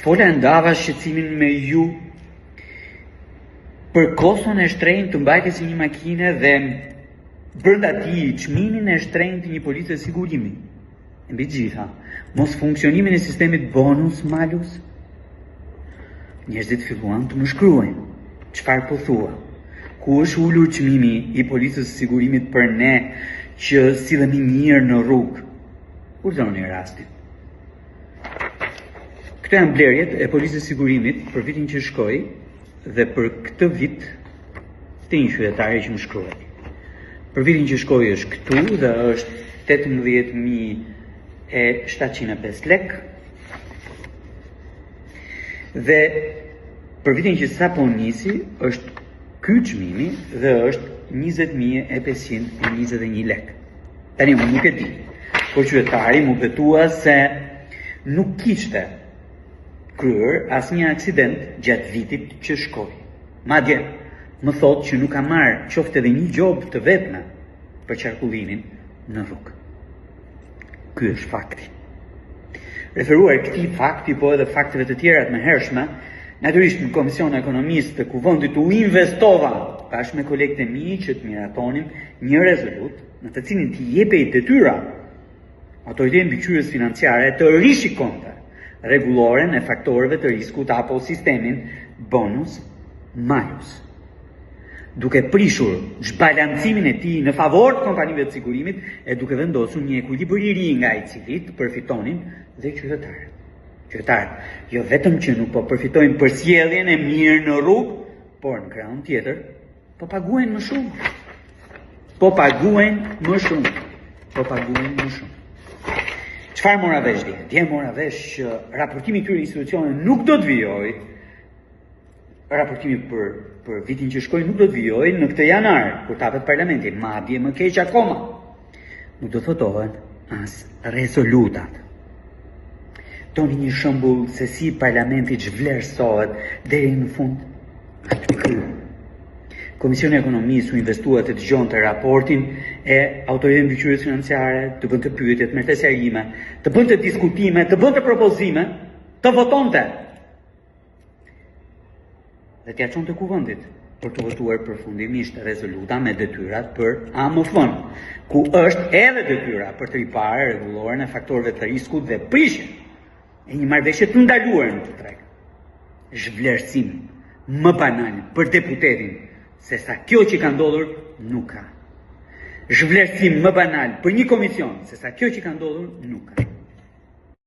Fola ndava shqetësimin me ju për koston e shtrenjtë të mbajtjes së një makine dhe brenda tij çmimin e shtrenjtë të një policie sigurimi. E mbi gjitha, mos funksionimin e sistemit bonus malus. Njerëzit filluan të më shkruajnë. Çfarë po thua? Ku është ulur çmimi i policisë së sigurimit për ne që sillemi mirë në rrugë? Urdhëroni rastin. Këto janë blerjet e policisë së sigurimit për vitin që shkoi dhe për këtë vit të një qytetari që më shkruaj. Për vitin që shkoi është këtu dhe është 18.705 lek. Dhe për vitin që sapo nisi është ky çmimi dhe është 20.521 lek. Tani unë nuk e di, por qytetari mu betua se nuk kishte kryer asnjë aksident gjatë vitit që shkoi. Madje më thotë që nuk ka marrë qoftë edhe një gjobë të vetme për qarkullimin në rrugë. Ky është fakti. Referuar këtij fakti, po edhe fakteve të tjera të mëhershme, natyrisht në Komisionin e Ekonomisë të Kuvendit u investova bashkë me kolegët e mi që të miratonim një rezolut në të cilin t'i jepej detyra autoritetin mbikëqyrjes financiare të rishikonte rregulloren e faktorëve të riskut apo sistemin bonus malus, duke prishur zhbalancimin e tij në favor të kompanive të sigurimit e duke vendosur një ekuilibër i ri nga i cili të përfitonin dhe qytetarët. Qytetarët jo vetëm që nuk po përfitojnë për sjelljen e mirë në rrugë, por në krahun tjetër po paguajnë më shumë. Po paguajnë më shumë. Çfarë mora vesh dje? Dje mora vesh që raportimi këtyre institucioneve nuk do të vijojë. Raportimi për vitin që shkoi nuk do të vijojë në këtë janar, kur tapet parlamenti, madje më keq akoma. Nuk do thotohen as rezolutat. Doni një shembull se si parlamenti zhvlerësohet deri në fund? Komisioni i Ekonomisë u investua të dëgjonte raportin e autoritetit mbikëqyrjes financiare, të bënte pyetje, të merrte sjarime, të bënte diskutime, të bënte propozime, të votonte. Dhe t'ia çonte kuvendit për të votuar përfundimisht rezoluta me detyrat për AMF-n, ku është edhe detyra për të riparë rregulloren e faktorëve të riskut dhe prishjen e një marrëveshje të ndaluar në të treg. Zhvlerësim më banal për deputetin se sa kjo që ka ndodhur nuk ka. Zhvlerësim më banal për një komision se sa kjo që ka ndodhur nuk ka.